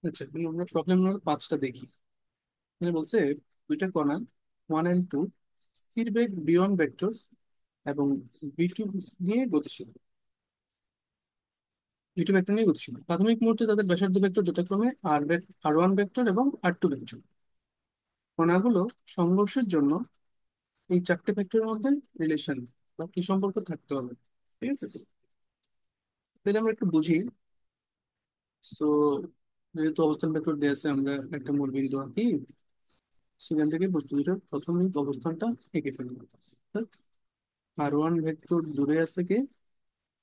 আচ্ছা, আমরা প্রবলেম নম্বর 5টা দেখি। এখানে বলছে দুইটা কণা 1 and 2 স্থির বেগ v1 ভেক্টর এবং v2 নিয়ে গতিশীল। v2 ভেক্টর নিয়ে গতিশীল প্রাথমিক মুহূর্তে তাদের ব্যাসার্ধ ভেক্টর যথাক্রমে আর ওয়ান ভেক্টর এবং আর টু ভেক্টর। কণাগুলো সংঘর্ষের জন্য এই চারটে ভেক্টরের মধ্যে রিলেশন বা কি সম্পর্ক থাকতে হবে। ঠিক আছে, তাহলে আমরা একটু বুঝি। তো যেহেতু অবস্থান ভেক্টর দেওয়া আছে, আমরা একটা মূল বিন্দু আঁকি, সেখান থেকে বস্তু দুটোর প্রাথমিক অবস্থানটা এঁকে ফেলবো। আর ওয়ান ভেক্টর দূরে আছে কে,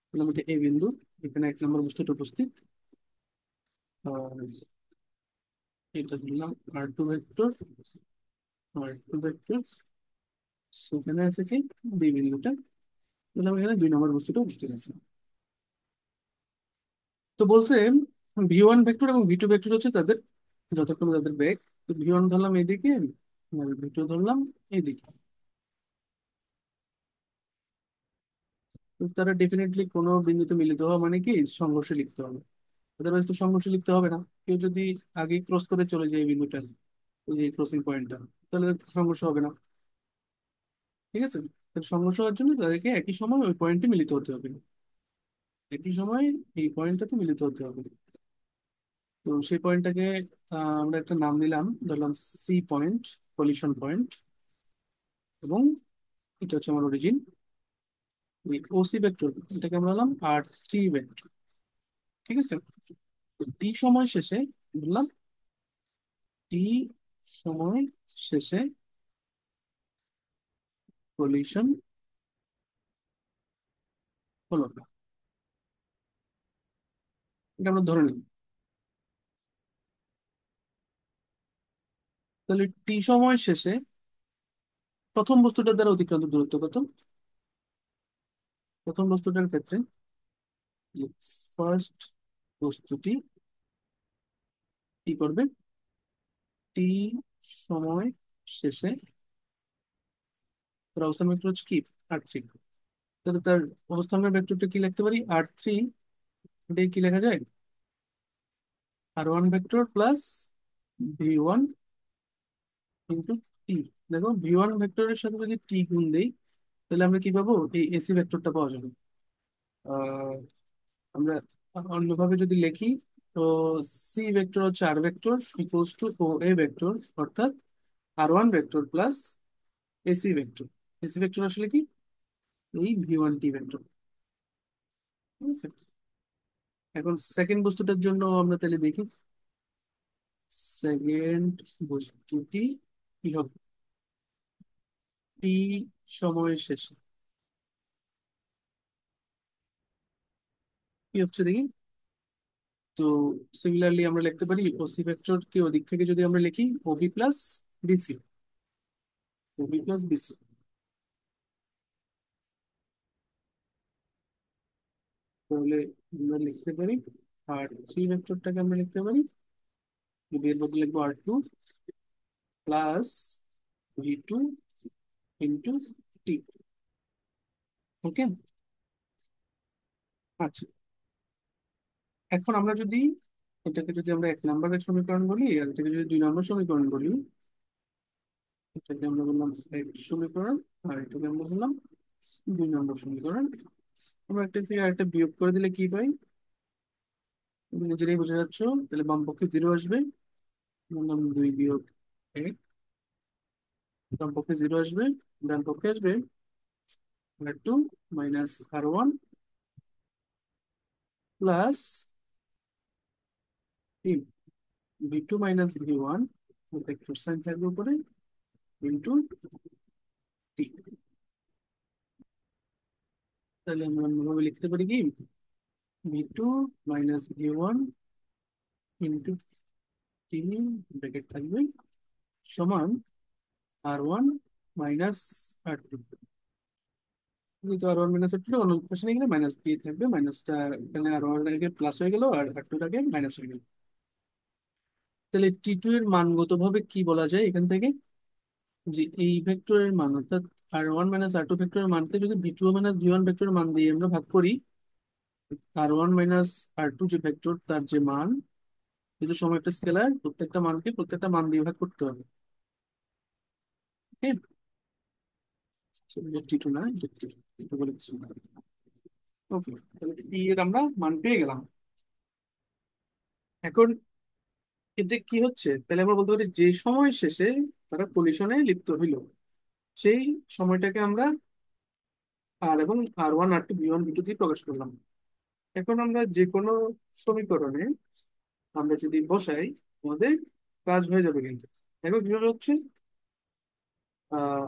বললাম এটা এ বিন্দু, এখানে 1 নম্বর বস্তুটা উপস্থিত। আর এটা ধরলাম আর টু ভেক্টর, সেখানে আছে কি বি বিন্দুটা, বললাম এখানে 2 নম্বর বস্তুটা উপস্থিত আছে। তো বলছে ভি ওয়ান ভেক্টর এবং ভি টু ভেক্টর হচ্ছে তাদের যথাক্রমে তাদের বেগ। তো ভি ওয়ান ধরলাম এইদিকে আর ভি টু ধরলাম এইদিকে। তো তারা ডেফিনেটলি কোনো বিন্দুতে মিলিত হওয়া মানে কি সংঘর্ষে লিখতে হবে, আদারওয়াইজ তো সংঘর্ষে লিখতে হবে না। কেউ যদি আগে ক্রস করে চলে যায় এই বিন্দুটা, ওই যে ক্রসিং পয়েন্টটা, তাহলে সংঘর্ষ হবে না। ঠিক আছে, তাহলে সংঘর্ষ হওয়ার জন্য তাদেরকে একই সময় ওই পয়েন্টে মিলিত হতে হবে, একই সময় এই পয়েন্টটাতে মিলিত হতে হবে। তো সেই পয়েন্টটাকে আমরা একটা নাম দিলাম, ধরলাম সি পয়েন্ট, কলিশন পয়েন্ট। এবং এটা হচ্ছে আমার অরিজিন। ওই ওসি ভেক্টর এটাকে আমরা বললাম আর3 ভেক্টর। ঠিক আছে, তো টি সময় শেষে বললাম, টি সময় শেষে কলিশন হলো না, এটা আমরা ধরে নিই। তাহলে টি সময় শেষে প্রথম বস্তুটার দ্বারা অতিক্রান্ত দূরত্ব কত? প্রথম বস্তুটার ক্ষেত্রে ফার্স্ট বস্তুটি কি করবে, টি সময় শেষে, তার অবস্থান ভেক্টর হচ্ছে কি আর3। তাহলে তার অবস্থানের ভেক্টরটা কি লিখতে পারি, আর3, এটাই কি লেখা যায়, r one vector plus v one into t. দেখো ভি ওয়ান ভেক্টরের সাথে যদি টি গুণ দেই, তাহলে আমরা কি পাবো, এই এসি ভেক্টরটা পাওয়া যাবে। আহ, আমরা অন্যভাবে যদি লিখি, তো সি ভেক্টর হচ্ছে r vector equals to O A vector, অর্থাৎ r one vector plus AC vector. AC vector আসলে কি, এই ভি1 টি ভেক্টর। ঠিক আছে, এখন সেকেন্ড বস্তুটার জন্য আমরা তাহলে দেখি, সেকেন্ড বস্তুটি কি হবে, টি সময়ের শেষে কি হচ্ছে দেখি। তো সিমিলারলি আমরা লিখতে পারি ওসি ভেক্টর কে ওদিক থেকে যদি আমরা লিখি O B plus B C, O B plus B C, তাহলে আমরা লিখতে পারি আর3 ভেক্টরটাকে আমরা লিখতে পারি, যদি এর বদলে লিখবো আর2 প্লাস ভি2 ইন্টু টি। ওকে, আচ্ছা, এখন আমরা যদি এটাকে যদি আমরা 1 নম্বরের সমীকরণ বলি আর এটাকে যদি 2 নম্বর সমীকরণ বলি, এটাকে আমরা বললাম এক সমীকরণ আর এটাকে আমরা বললাম 2 নম্বর সমীকরণ। আমরা একটা থেকে আরেকটা বিয়োগ করে দিলে কি পাই, তুমি নিজেরাই বুঝে যাচ্ছ। তাহলে বাম পক্ষে 0 আসবে, বললাম 2 বিয়োগ 1, বাম পক্ষে 0 আসবে, ডান পক্ষে আসবে r two minus r one plus v two minus v one, vector sign থাকবে উপরে, ইন্টু টি। তাহলে আমরা অন্যভাবে লিখতে পারি কি, ভি2 minus V1 into T, bracket থাকবে, সমান আর1 মাইনাস আর2। যেহেতু আর ওয়ান মাইনাস আর টু অন্য পাশে এখানে মাইনাস দিয়ে থাকবে, মাইনাসটা এখানে আর1 আগে প্লাস হয়ে গেল আর আর2টাকে মাইনাস হয়ে গেল। তাহলে টি2 এর মানগতভাবে কি বলা যায় এখান থেকে, যে এই ভেক্টরের মান অর্থাৎ আর1 মাইনাস আর2 ভেক্টরের মানকে যদি ভি2 মাইনাস ভি1 ভেক্টরের মান দিয়ে আমরা ভাগ করি, আর1 মাইনাস আর2 যে ভেক্টর তার যে মান, যেহেতু সময় একটা স্কেলার, প্রত্যেকটা মানকে প্রত্যেকটা মান দিয়ে ভাগ করতে হবে। টি টু না, এটা বলে কিছু না। ওকে, তাহলে ই এর আমরা মান পেয়ে গেলাম। এখন এতে কি হচ্ছে, তাহলে আমরা বলতে পারি যে সময় শেষে তারা কলিশনে লিপ্ত হইল, সেই সময়টাকে আমরা আর এবং R1 R2 V1 V2 দিয়ে প্রকাশ করলাম। এখন আমরা যে কোনো সমীকরণে আমরা যদি বসাই, আমাদের কাজ হয়ে যাবে কিন্তু। দেখো কিভাবে হচ্ছে। আহ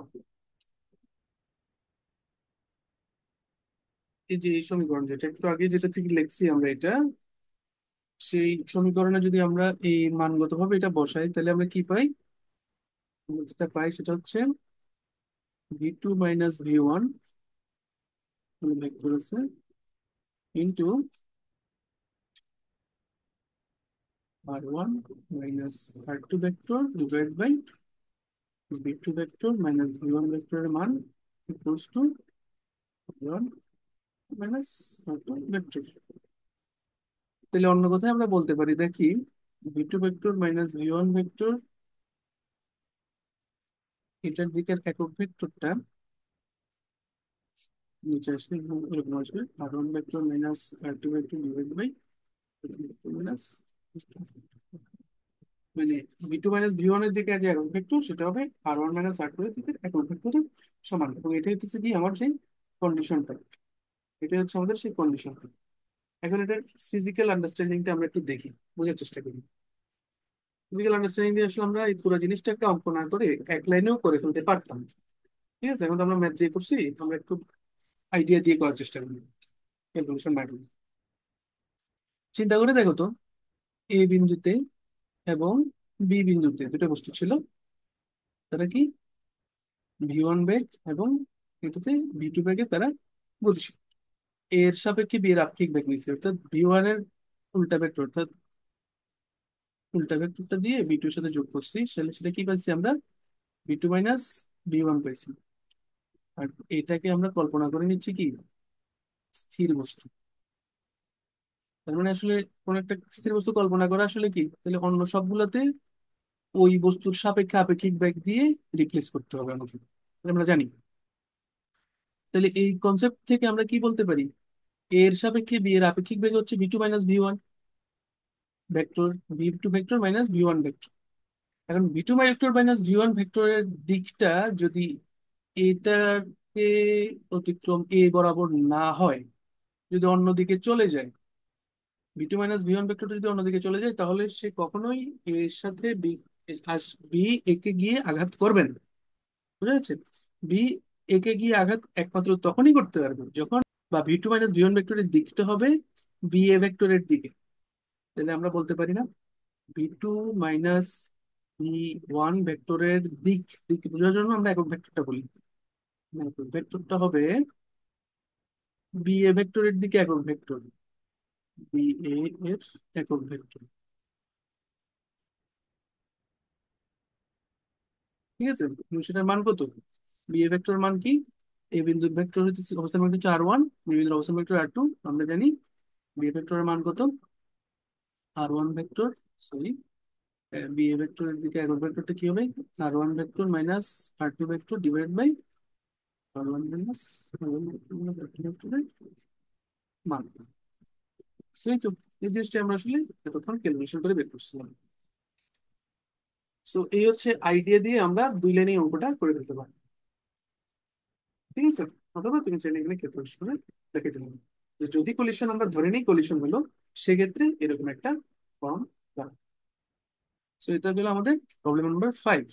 এই যে এই সমীকরণ যেটা একটু আগে যেটা থেকে লিখছি আমরা, এটা সেই সমীকরণে যদি আমরা এই মানগত ভাবে এটা বসাই, তাহলে আমরা কি পাই? আমরা যেটা পাই সেটা হচ্ছে V2 - V1 ভেক্টর আছে into R1 - R2 vector divide by V2 vector minus V1 ভেক্টরের মান equals to R1 - R2 vector. তাহলে অন্য কথায় আমরা বলতে পারি, দেখি V2 vector minus V1 vector, এটার দিকের একক ভেক্টরটা নিচে আসলে এরকম আসবে R1 vector minus R2 vector divide by minus, মানে V2 - V1 এর দিকে যে একক ভেক্টর সেটা হবে R1 - R2 এর দিকে একক ভেক্টরের সমান, এবং এটা হচ্ছে কি আমার সেই কন্ডিশনটা। এটা হচ্ছে আমাদের সেই কন্ডিশনটা। এখন এটার ফিজিক্যাল আন্ডারস্ট্যান্ডিংটা আমরা একটু দেখি, বোঝার চেষ্টা করি। ফিজিক্যাল আন্ডারস্ট্যান্ডিং দিয়ে আসলে আমরা এই পুরো জিনিসটাকে অঙ্ক না করে এক লাইনেও করে ফেলতে পারতাম। ঠিক আছে, এখন তো আমরা ম্যাথ দিয়ে করছি, আমরা একটু আইডিয়া দিয়ে করার চেষ্টা করি, ক্যালকুলেশন না করি। চিন্তা করে দেখো তো, এ বিন্দুতে এবং বি বিন্দুতে দুটো বস্তু ছিল, তারা কি V1 বেগ এবং এটাতে V2 বেগে তারা গতিশীল। এর সাপেক্ষে বি এর আপেক্ষিক বেগ নিচ্ছে, অর্থাৎ V1 এর উল্টা ভেক্টর, অর্থাৎ উল্টা ভেক্টরটা দিয়ে V2 এর সাথে যোগ করছি, তাহলে সেটা কি পাইছি আমরা? V2 - V1 পাইছি। আর এটাকে আমরা কল্পনা করে নিচ্ছি কি স্থির বস্তু। তার মানে আসলে কোন একটা স্থির বস্তু কল্পনা করা আসলে কি, তাহলে অন্য সবগুলোতে ওই বস্তুর সাপেক্ষে আপেক্ষিক বেগ দিয়ে রিপ্লেস করতে হবে আমাকে, এটা আমরা জানি। তাহলে এই কনসেপ্ট থেকে আমরা কি বলতে পারি, এর সাপেক্ষে বি এর আপেক্ষিক বেগ হচ্ছে V2 - V1 vector, V2 vector minus V1 vector. এখন V2 ভেক্টর মাইনাস V1 ভেক্টরের দিকটা যদি এটাকে অতিক্রম এ বরাবর না হয়, যদি অন্যদিকে চলে যায়, V2 - V1 ভেক্টরটা যদি অন্যদিকে চলে যায়, তাহলে সে কখনোই এর সাথে বি একে গিয়ে আঘাত করবে না। বুঝা যাচ্ছে? বি একে গিয়ে আঘাত একমাত্র তখনই করতে পারবে যখন, বা V2 - V1 ভেক্টরের দিকটা হবে বি এ ভেক্টরের দিকে। তাহলে আমরা বলতে পারি না V2 - V1 ভেক্টরের দিক, দিক বোঝার জন্য আমরা একক ভেক্টরটা বলি, একক ভেক্টরটা হবে বি এ ভেক্টরের দিকে একক ভেক্টর, বি এ এর একক ভেক্টর। ঠিক আছে, এবং সেটার মান কত? বি এ ভেক্টর মান কি? এ বিন্দুর ভেক্টর হচ্ছে অবস্থান ভেক্টর হচ্ছে R1, বি বিন্দুর অবস্থান ভেক্টর R2। আমরা জানি বি এ ভেক্টরের মান কত? R1 vector, sorry, B A ভেক্টরের দিকে একক ভেক্টরটা কি হবে? R1 vector minus R2 vector divide by R1 minus R1 vector minus R2 ভেক্টরের মান। সেই তো, এই জিনিসটা আমরা আসলে এতক্ষণ ক্যালকুলেশন করে বের করছিলাম। সো এই হচ্ছে আইডিয়া দিয়ে আমরা দুই লাইনে অঙ্কটা করে ফেলতে পারি। ঠিক আছে, অথবা তুমি চাইলে এখানে ক্যালকুলেশন করে দেখাতে পারো যে যদি কলিশন আমরা ধরে নিই কলিশন হলো, সেক্ষেত্রে এরকম একটা ফর্ম। সো এটা হলো আমাদের প্রবলেম নাম্বার 5।